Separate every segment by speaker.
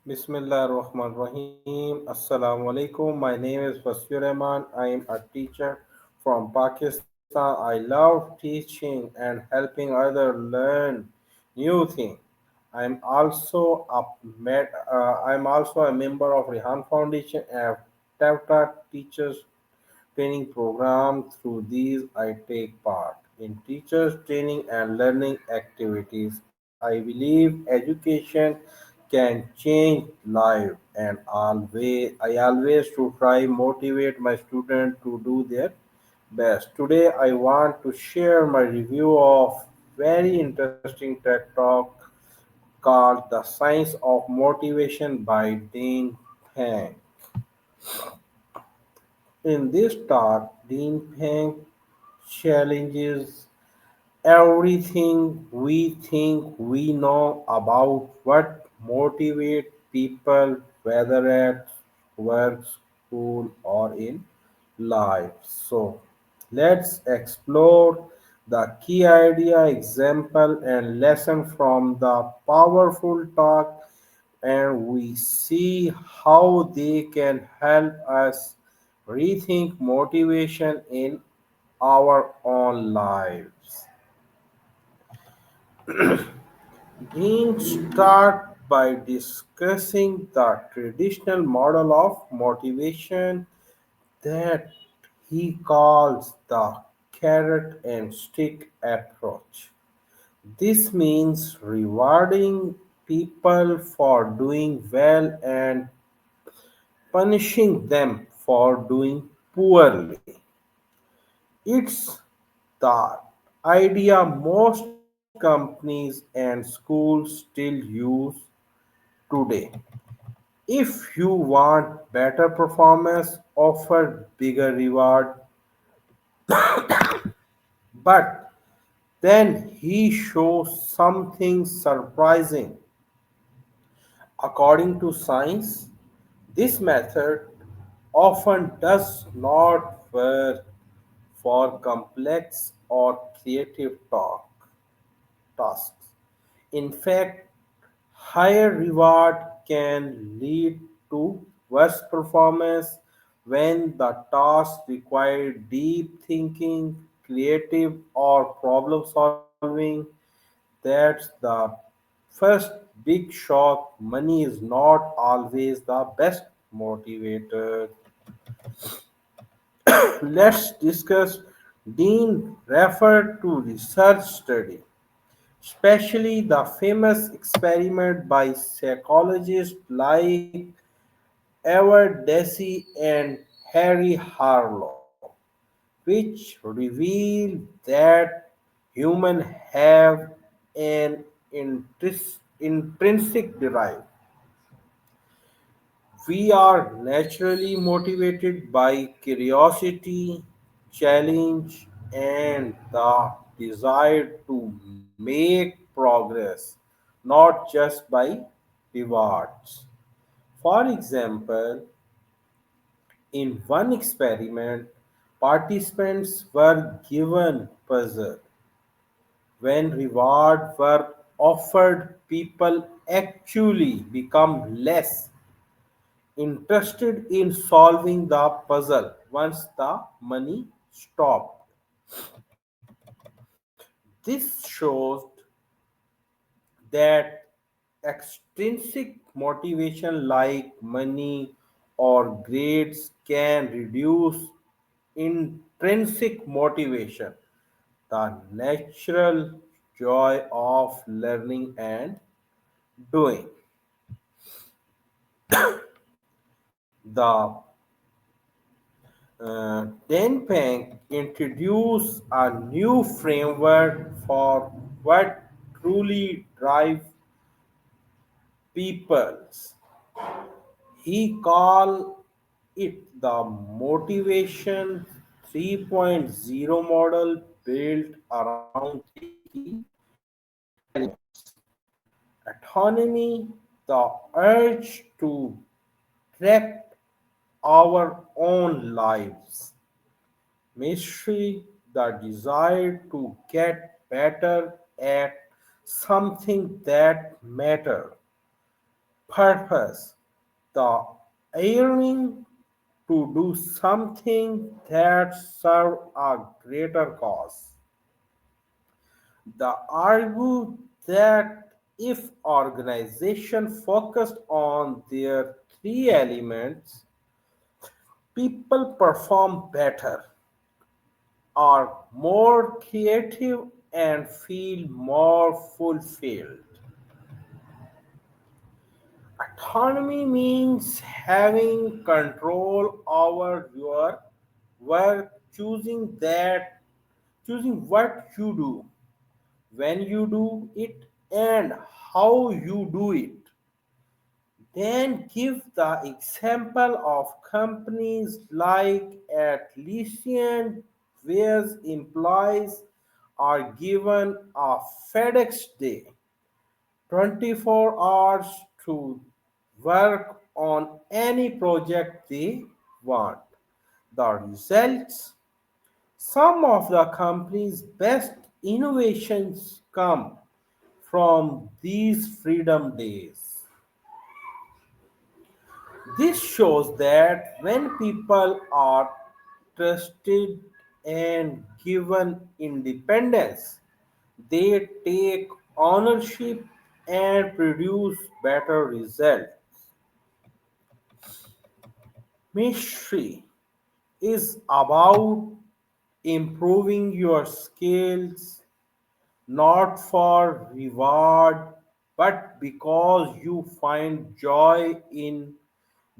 Speaker 1: Bismillah Rahman Rahim. Assalamu alaikum. My name is Basir Rahman. I am a teacher from Pakistan. I love teaching and helping others learn new things. I'm also a member of Rehan Foundation and TEVTA Teachers training program. Through these, I take part in teachers training and learning activities. I believe education can change life, and I always to try motivate my students to do their best. Today, I want to share my review of very interesting TED talk called "The Science of Motivation" by Dean Peng. In this talk, Dean Peng challenges everything we think we know about what motivates people, whether at work, school, or in life. So, let's explore the key idea, example, and lesson from the powerful talk, and we see how they can help us rethink motivation in our own lives. Dean start by discussing the traditional model of motivation that he calls the carrot and stick approach. This means rewarding people for doing well and punishing them for doing poorly. It's the idea most companies and schools still use today. If you want better performance, offer bigger reward. But then he shows something surprising. According to science, this method often does not work for complex or creative tasks. In fact, higher reward can lead to worse performance when the task requires deep thinking, creative, or problem solving. That's the first big shock. Money is not always the best motivator. Let's discuss. Dean referred to research study, especially the famous experiment by psychologists like Edward Deci and Harry Harlow, which reveal that humans have an intrinsic drive. We are naturally motivated by curiosity, challenge, and the desire to make progress, not just by rewards. For example, in one experiment, participants were given puzzles. When rewards were offered, people actually become less interested in solving the puzzle once the money stopped. This shows that extrinsic motivation like money or grades can reduce intrinsic motivation, the natural joy of learning and doing. The Denpeng introduced a new framework for what truly drives peoples. He called it the Motivation 3.0 model built around three key elements: autonomy, the urge to direct our own lives; mystery, the desire to get better at something that matters; Purpose, the yearning to do something that serve a greater cause. The argue that if organization focused on their three elements, people perform better, are more creative, and feel more fulfilled. Autonomy means having control over your work, choosing what you do, when you do it, and how you do it. Then give the example of companies like Atlassian, where employees are given a FedEx day, 24 hours to work on any project they want. The results, some of the company's best innovations come from these freedom days. This shows that when people are trusted and given independence, they take ownership and produce better results. Mystery is about improving your skills not for reward but because you find joy in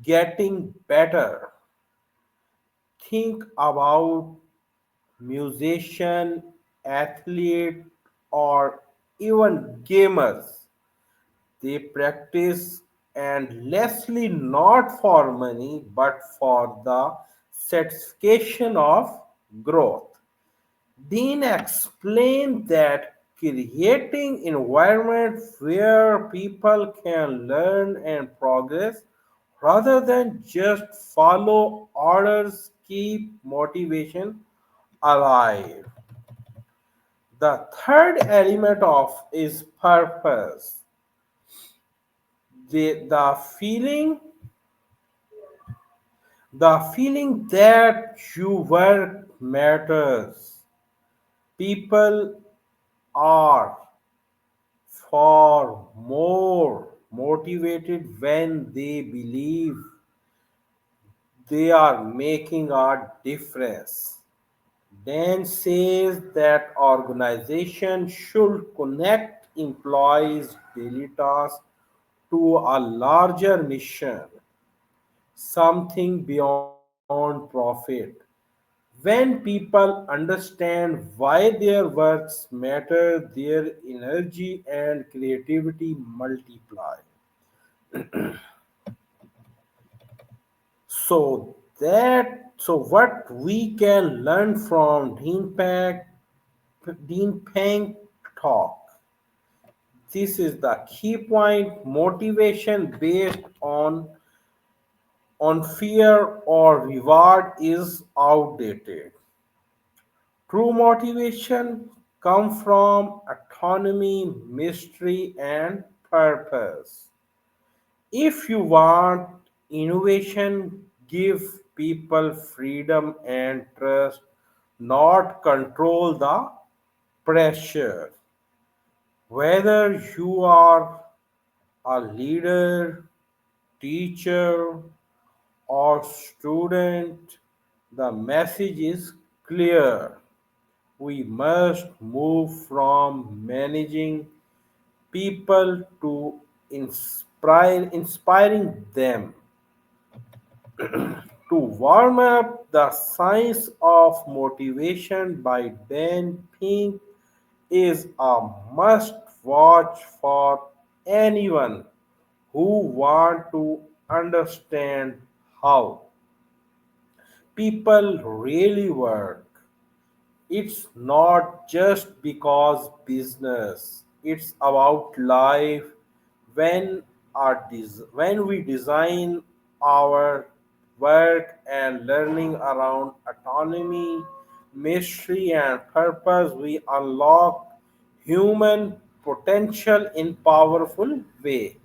Speaker 1: getting better. Think about musician, athlete, or even gamers. They practice endlessly not for money but for the satisfaction of growth. Dean explained that creating environment where people can learn and progress rather than just follow orders keep motivation alive. The third element of is purpose. The feeling that your work matters. People are far more motivated when they believe they are making a difference. Dan says that organizations should connect employees' daily tasks to a larger mission, something beyond profit. When people understand why their works matter, their energy and creativity multiply. So what we can learn from Dean Peng talk. This is the key point. Motivation based on fear or reward is outdated. True motivation comes from autonomy, mystery, and purpose. If you want innovation, give people freedom and trust, not control the pressure. Whether you are a leader, teacher, or student, the message is clear. We must move from managing people to inspiring them. To warm up, the science of motivation by Dan Pink is a must watch for anyone who want to understand how people really work. It's not just because business, it's about life. When we design our work and learning around autonomy, mystery, and purpose, we unlock human potential in powerful way.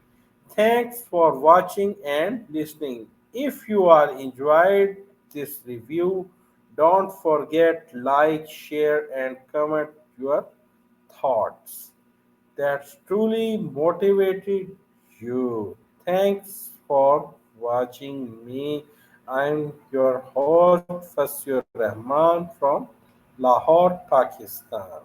Speaker 1: Thanks for watching and listening. If you are enjoyed this review, don't forget like, share and comment your thoughts. That's truly motivated you. Thanks for watching me. I'm your host Fasur Rahman from Lahore, Pakistan.